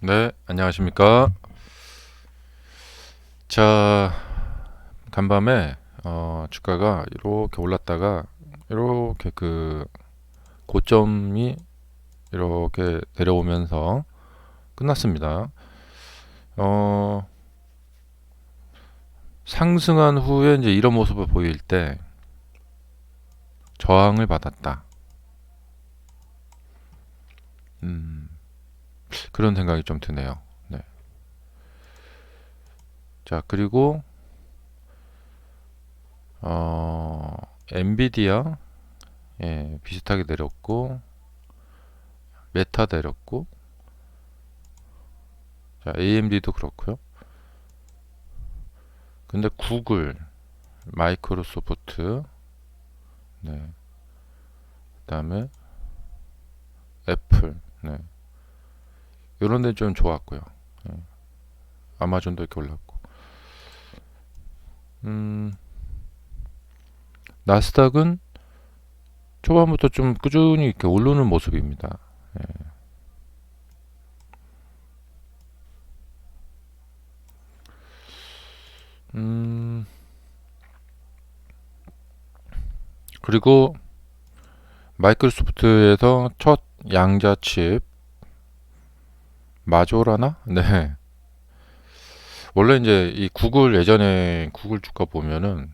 네, 안녕하십니까. 자, 간밤에 주가가 이렇게 올랐다가 이렇게 그 고점이 이렇게 내려오면서 끝났습니다. 어, 상승한 후에 이제 이런 모습을 보일 때 저항을 받았다. 음, 그런 생각이 좀 드네요. 네. 자, 그리고 엔비디아 비슷하게 내렸고 메타 내렸고 자, AMD도 그렇고요. 근데 구글, 마이크로소프트, 네, 그다음에 애플, 네, 이런 데 좀 좋았고요. 네, 아마존도 이렇게 올랐고, 음, 나스닥은 초반부터 좀 꾸준히 이렇게 오르는 모습입니다. 네. 음, 그리고 마이크로소프트에서 첫 양자 칩 마조라나? 네. 원래 이제 이 구글 예전에 구글 주가 보면은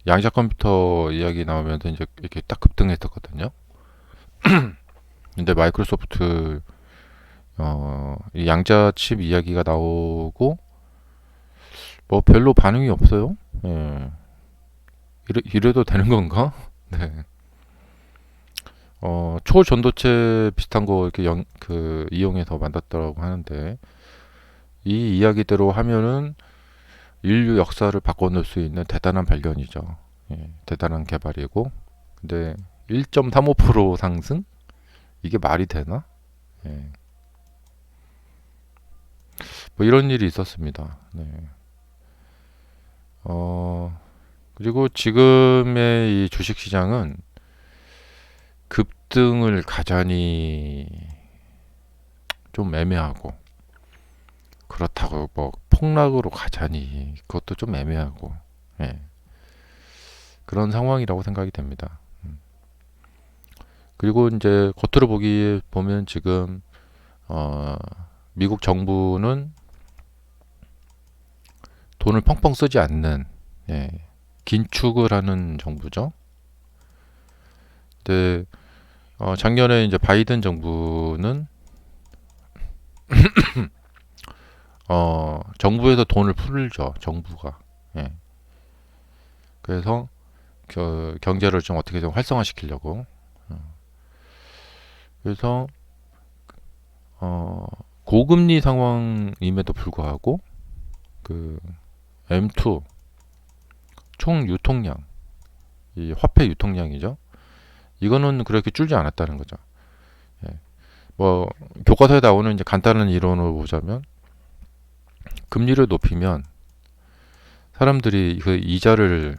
양자 컴퓨터 이야기 나오면서 이제 이렇게 딱 급등했었거든요. 근데 마이크로소프트 이 양자 칩 이야기가 나오고 뭐 별로 반응이 없어요. 예. 이래도 되는 건가? 네. 초전도체 비슷한 거 이렇게 이용해서 만들었다고 하는데 이 이야기대로 하면은 인류 역사를 바꿔놓을 수 있는 대단한 발견이죠. 예, 대단한 개발이고 근데 1.35% 상승? 이게 말이 되나? 예. 뭐 이런 일이 있었습니다. 네. 어, 그리고 지금의 이 주식시장은 급등을 가자니 좀 애매하고 그렇다고 뭐 폭락으로 가자니 그것도 좀 애매하고 예, 그런 상황이라고 생각이 됩니다. 그리고 이제 겉으로 보기 보면 지금 어, 미국 정부는 돈을 펑펑 쓰지 않는 예, 긴축을 하는 정부죠. 근데 작년에 이제 바이든 정부는 정부에서 돈을 풀죠. 정부가. 예. 그래서 경제를 좀 어떻게 좀 활성화시키려고. 그래서 어, 고금리 상황임에도 불구하고 그 M2 총 유통량, 이 화폐 유통량이죠. 이거는 그렇게 줄지 않았다는 거죠. 예. 뭐 교과서에 나오는 이제 간단한 이론으로 보자면 금리를 높이면 사람들이 그 이자를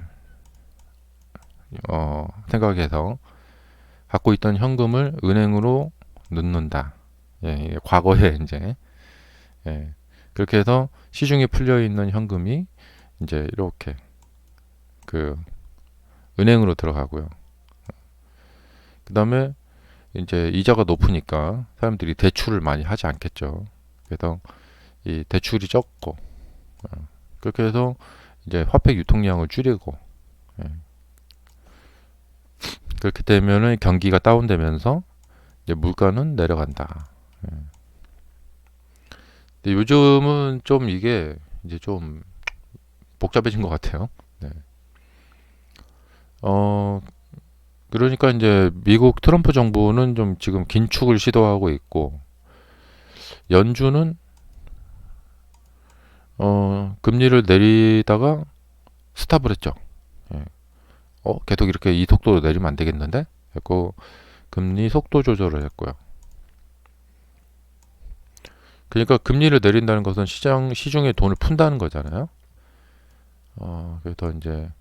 생각해서 갖고 있던 현금을 은행으로 넣는다. 예, 과거에 이제 예, 그렇게 해서 시중에 풀려 있는 현금이 이제 이렇게 그 은행으로 들어가고요. 그다음에 이제 이자가 높으니까 사람들이 대출을 많이 하지 않겠죠. 그래서 이 대출이 적고 그렇게 해서 이제 화폐 유통량을 줄이고 예, 그렇게 되면은 경기가 다운되면서 이제 물가는 내려간다. 예. 근데 요즘은 좀 이게 이제 좀 복잡해진 것 같아요. 네. 어, 그러니까 이제 미국 트럼프 정부는 좀 지금 긴축을 시도하고 있고 연준은 금리를 내리다가 스탑을 했죠. 예. 계속 이렇게 이 속도로 내리면 안 되겠는데? 그고 금리 속도 조절을 했고요. 그러니까 금리를 내린다는 것은 시중에 돈을 푼다는 거잖아요. 그래서 이제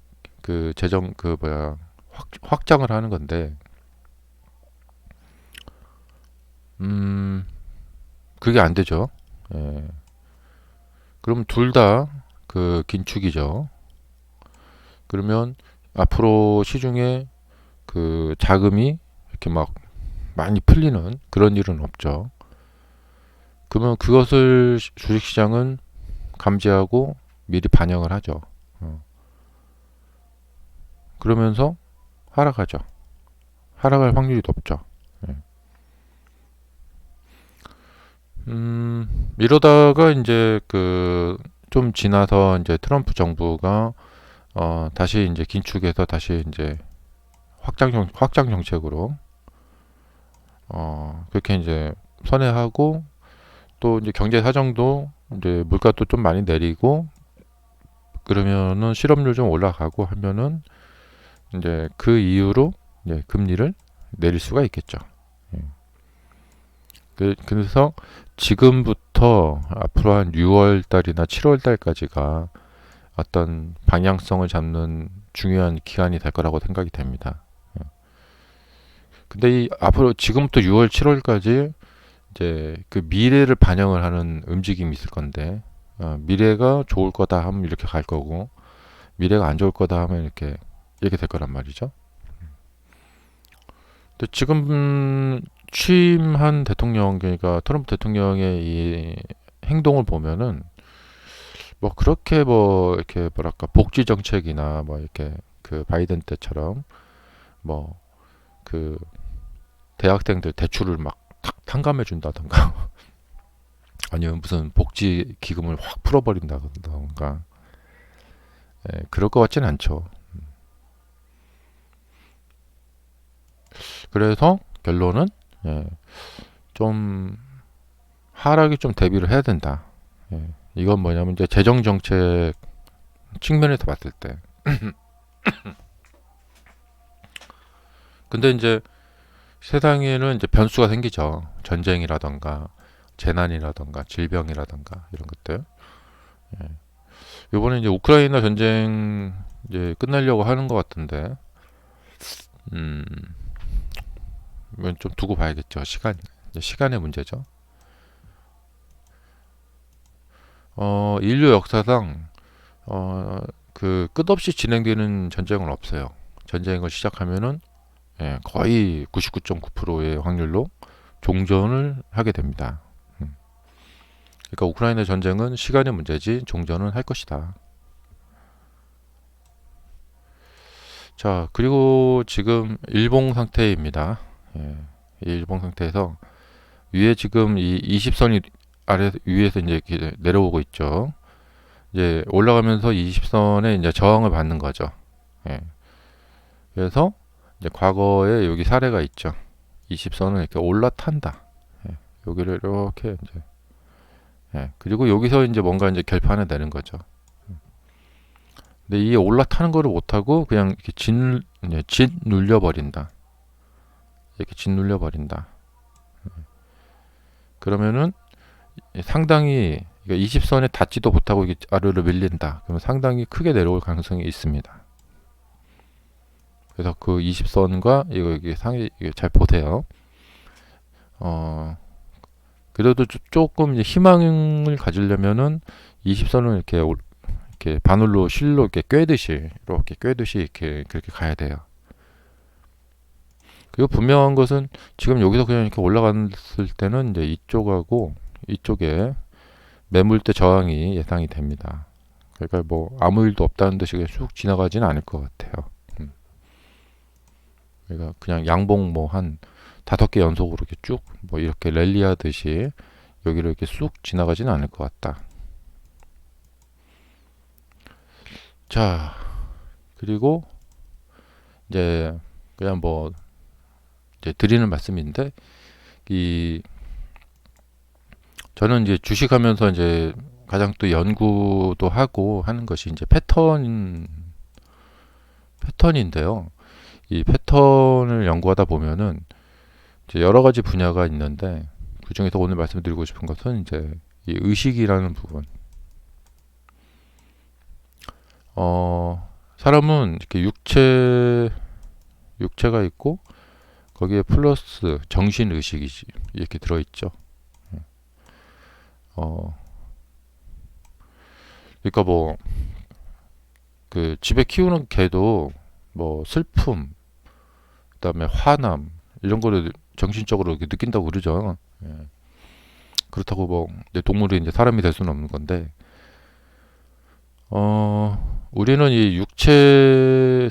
그 재정 그 뭐야 확장을 하는 건데, 그 그게 안 되죠. 예. 그럼 둘 다 그 긴축이죠. 그러면 앞으로 시중에 그 자금이 이렇게 막 많이 풀리는 그런 일은 없죠. 그러면 그것을 주식시장은 감지하고 미리 반영을 하죠. 그러면서 하락하죠. 하락할 확률이 높죠. 예. 이러다가 이제 그 좀 지나서 이제 트럼프 정부가 다시 이제 긴축해서 다시 이제 확장 정책으로 그렇게 이제 선회하고 또 이제 경제 사정도 이제 물가도 좀 많이 내리고 그러면은 실업률 좀 올라가고 하면은 이제 그 이후로 이제 금리를 내릴 수가 있겠죠. 예. 그래서 지금부터 앞으로 한 6월 달이나 7월 달까지가 어떤 방향성을 잡는 중요한 기간이 될 거라고 생각이 됩니다. 예. 근데 이 앞으로 지금부터 6월, 7월까지 이제 그 미래를 반영을 하는 움직임이 있을 건데 미래가 좋을 거다 하면 이렇게 갈 거고 미래가 안 좋을 거다 하면 이렇게 될 거란 말이죠. 근데 지금 취임한 대통령 그러니까 트럼프 대통령의 이 행동을 보면은 뭐 그렇게 뭐 이렇게 뭐랄까 복지 정책이나 뭐 이렇게 그 바이든 때처럼 뭐 그 대학생들 대출을 막 탁 탕감해 준다던가 아니면 무슨 복지 기금을 확 풀어버린다던가 그럴 것 같지는 않죠. 그래서 결론은 예, 좀 하락이 좀 대비를 해야 된다. 예, 이건 뭐냐면 이제 재정 정책 측면에서 봤을 때. 근데 이제 세상에는 이제 변수가 생기죠. 전쟁이라던가 재난이라던가 질병이라던가 이런 것들. 예. 이번에 이제 우크라이나 전쟁 이제 끝나려고 하는 것 같은데, 음, 이건 좀 두고 봐야겠죠. 시간의 문제죠. 인류 역사상 그 끝없이 진행되는 전쟁은 없어요. 전쟁을 시작하면은 거의 99.9%의 확률로 종전을 하게 됩니다. 그러니까 우크라이나 전쟁은 시간의 문제지 종전은 할 것이다. 자, 그리고 지금 일봉 상태입니다. 예, 일봉 상태에서 위에 지금 이 20선이 아래 위에서 이제 이렇게 내려오고 있죠. 이제 올라가면서 20선에 이제 저항을 받는 거죠. 예. 그래서 이제 과거에 여기 사례가 있죠. 20선을 이렇게 올라탄다. 예. 여기를 이렇게 이제 그리고 여기서 이제 뭔가 이제 결판을 내는 거죠. 근데 이 올라타는 거를 못하고 그냥 이렇게 짓눌려 버린다. 이렇게 짓눌려 버린다. 그러면은 상당히 20선에 닿지도 못하고 이게 아래로 밀린다. 그러면 상당히 크게 내려올 가능성이 있습니다. 그래서 그 20선과 이게 상이 이게 잘 보세요. 그래도 조금 이제 희망을 가지려면은 20선을 이렇게 바늘로 실로 이렇게 꿰듯이 이렇게 그렇게 가야 돼요. 그리고 분명한 것은 지금 여기서 그냥 이렇게 올라갔을 때는 이제 이쪽하고 이쪽에 매물대 저항이 예상이 됩니다. 그러니까 뭐 아무 일도 없다는 듯이 쑥 지나가지는 않을 것 같아요. 그러니까 그냥 양봉 뭐 한 5개 연속으로 이렇게 쭉 뭐 이렇게 랠리하듯이 여기를 이렇게 쑥 지나가지는 않을 것 같다. 자, 그리고 이제 그냥 뭐 이제 드리는 말씀인데 이 저는 이제 주식하면서 이제 가장 또 연구도 하고 하는 것이 이제 패턴인데요. 이 패턴을 연구하다 보면은 이제 여러 가지 분야가 있는데 그 중에서 오늘 말씀드리고 싶은 것은 이제 이 의식이라는 부분. 사람은 이렇게 육체가 있고 거기에 플러스 정신 의식이 이렇게 들어있죠. 어, 그러니까 뭐 그 집에 키우는 개도 뭐 슬픔, 그다음에 화남 이런 거를 정신적으로 이렇게 느낀다고 그러죠. 예. 그렇다고 뭐 내 동물이 이제 사람이 될 수는 없는 건데, 우리는 이 육체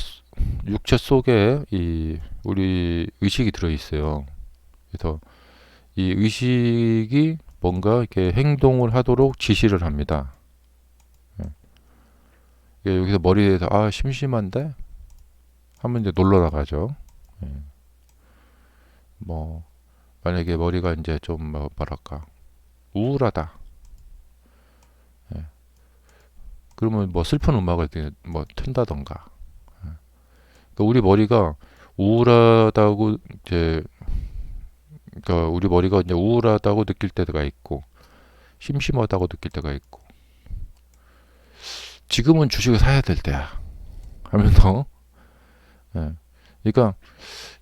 속에 이 우리 의식이 들어 있어요. 그래서 이 의식이 뭔가 이렇게 행동을 하도록 지시를 합니다. 예. 여기서 머리에서 아 심심한데 하면 이제 놀러 나가죠. 예. 뭐 만약에 머리가 이제 좀 뭐랄까 우울하다. 예. 그러면 뭐 슬픈 음악을 뭐 튼다던가. 그러니까 우리 머리가 우울하다고 이제 그러니까 우리 머리가 이제 우울하다고 느낄 때가 있고 심심하다고 느낄 때가 있고 지금은 주식을 사야 될 때야 하면서 예. 그러니까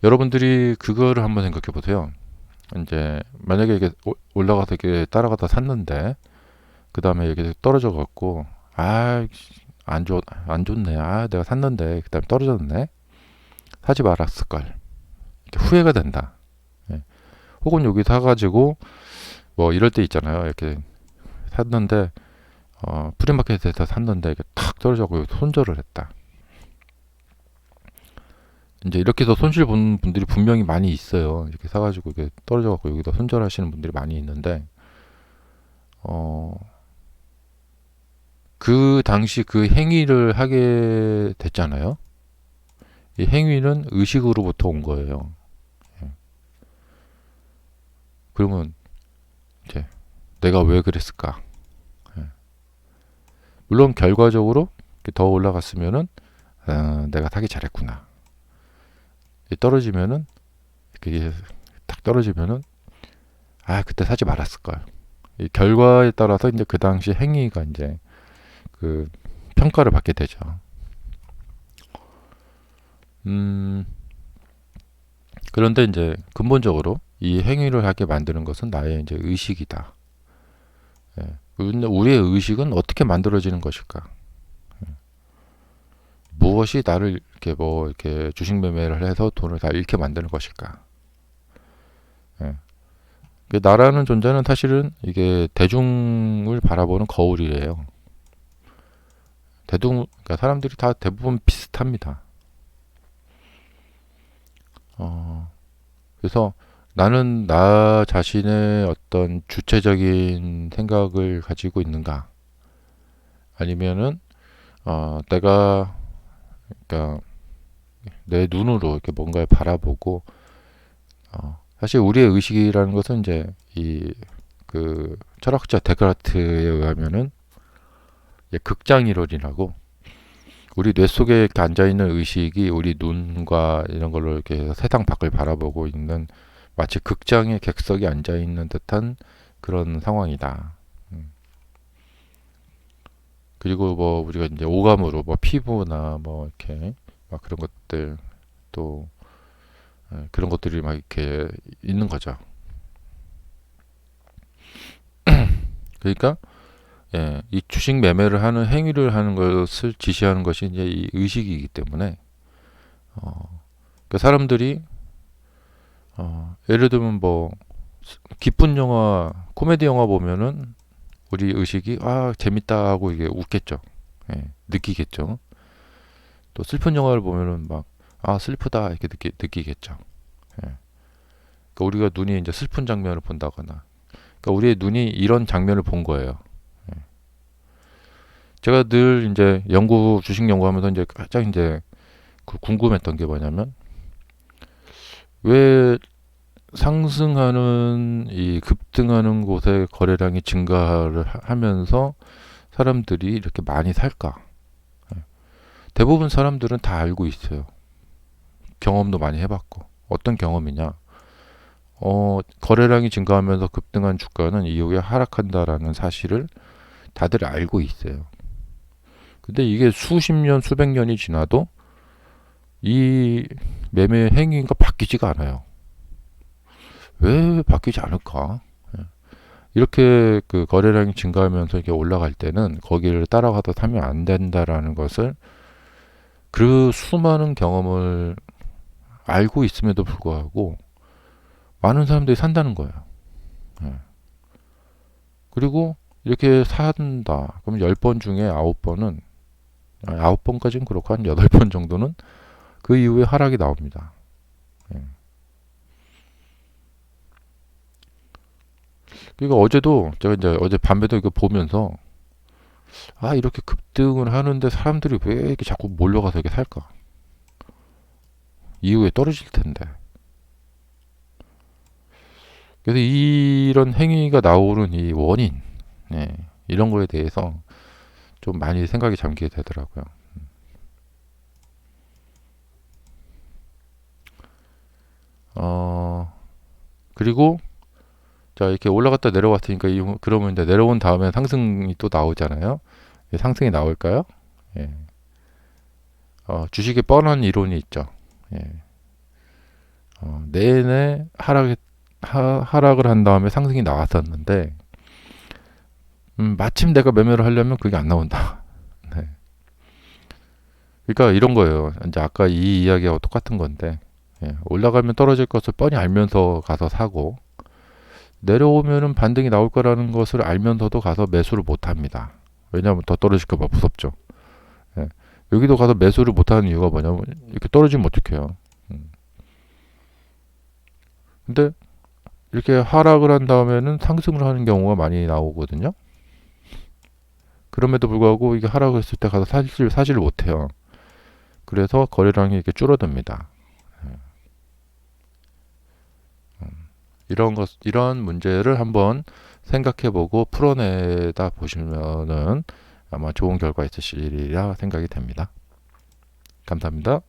여러분들이 그거를 한번 생각해 보세요. 이제 만약에 이게 올라가서 이렇게 따라가다 샀는데 그 다음에 이렇게 떨어져 갖고 안 좋네. 아 내가 샀는데 그 다음에 떨어졌네. 사지 말았을 걸. 이렇게 후회가 된다. 예. 혹은 여기 사가지고 뭐 이럴 때 있잖아요. 이렇게 샀는데 프리마켓에서 샀는데 이게 탁 떨어져고 손절을 했다. 이제 이렇게 해서 손실 본 분들이 분명히 많이 있어요. 이렇게 사가지고 이게 떨어져갖고 여기다 손절하시는 분들이 많이 있는데, 그 당시 그 행위를 하게 됐잖아요. 이 행위는 의식으로부터 온 거예요. 예. 그러면 이제 내가 왜 그랬을까? 예. 물론 결과적으로 더 올라갔으면은 내가 사기 잘했구나. 떨어지면은 이게 딱 떨어지면은 그때 사지 말았을 걸. 이 결과에 따라서 이제 그 당시 행위가 이제 그 평가를 받게 되죠. 그런데 이제 근본적으로 이 행위를 하게 만드는 것은 나의 이제 의식이다. 예. 근데 우리의 의식은 어떻게 만들어지는 것일까? 무엇이 나를 이렇게 뭐 이렇게 주식 매매를 해서 돈을 다 잃게 만드는 것일까? 예. 나라는 존재는 사실은 이게 대중을 바라보는 거울이에요. 그러니까 사람들이 다 대부분 비슷합니다. 그래서 나는 나 자신의 어떤 주체적인 생각을 가지고 있는가? 아니면은 내가 그러니까 내 눈으로 이렇게 뭔가를 바라보고 사실 우리의 의식이라는 것은 이제 이 그 철학자 데카르트에 의하면은 극장 이론이라고 우리 뇌 속에 이렇게 앉아 있는 의식이 우리 눈과 이런 걸로 이렇게 세상 밖을 바라보고 있는 마치 극장의 객석에 앉아 있는 듯한 그런 상황이다. 그리고 뭐 우리가 이제 오감으로 뭐 피부나 뭐 이렇게 막 그런 것들 또 그런 것들이 막 이렇게 있는 거죠. 그러니까 이 주식 매매를 하는 행위를 하는 것을 지시하는 것이 이제 이 의식이기 때문에 그 사람들이 예를 들면 뭐 기쁜 영화, 코미디 영화 보면은 우리 의식이 재밌다 하고 이게 웃겠죠. 예, 느끼겠죠. 또 슬픈 영화를 보면은 막 슬프다 이렇게 느끼겠죠. 예. 그러니까 우리가 눈이 이제 슬픈 장면을 본다거나, 그러니까 우리의 눈이 이런 장면을 본 거예요. 예. 제가 늘 이제 주식 연구하면서 이제 가장 이제 궁금했던 게 뭐냐면 왜 상승하는 이 급등하는 곳의 거래량이 증가를 하면서 사람들이 이렇게 많이 살까? 예. 대부분 사람들은 다 알고 있어요. 경험도 많이 해봤고. 어떤 경험이냐? 거래량이 증가하면서 급등한 주가는 이후에 하락한다라는 사실을 다들 알고 있어요. 근데 이게 수십 년, 수백 년이 지나도 이 매매 행위가 바뀌지가 않아요. 왜 바뀌지 않을까? 이렇게 그 거래량이 증가하면서 이렇게 올라갈 때는 거기를 따라가서 사면 안 된다라는 것을 그 수많은 경험을 알고 있음에도 불구하고 많은 사람들이 산다는 거예요. 예. 그리고 이렇게 산다. 그럼 10번 중에 9번은, 9번까지는 그렇고 한 8번 정도는 그 이후에 하락이 나옵니다. 예. 그러니까 어제도 제가 이제 어제 밤에도 이거 보면서 이렇게 급등을 하는데 사람들이 왜 이렇게 자꾸 몰려가서 이렇게 살까? 이후에 떨어질 텐데. 그래서 이런 행위가 나오는 이 원인, 예, 이런 거에 대해서 좀 많이 생각이 잠기게 되더라고요. 그리고 자 이렇게 올라갔다 내려왔으니까 그러면 이제 내려온 다음에 상승이 또 나오잖아요. 상승이 나올까요? 예. 주식에 뻔한 이론이 있죠. 예. 내내 하락을 한 다음에 상승이 나왔었는데 마침 내가 매매를 하려면 그게 안 나온다. 네. 그러니까 이런 거예요. 이제 아까 이 이야기하고 똑같은 건데 올라가면 떨어질 것을 뻔히 알면서 가서 사고 내려오면은 반등이 나올 거라는 것을 알면서도 가서 매수를 못 합니다. 왜냐하면 더 떨어질까 봐 무섭죠. 예. 여기도 가서 매수를 못 하는 이유가 뭐냐면 이렇게 떨어지면 어떡해요. 근데 이렇게 하락을 한 다음에는 상승을 하는 경우가 많이 나오거든요. 그럼에도 불구하고 이게 하락을 했을 때 가서 사지를 못해요. 그래서 거래량이 이렇게 줄어듭니다. 이런 문제를 한번 생각해보고 풀어내다 보시면은 아마 좋은 결과 있으시리라 생각이 됩니다. 감사합니다.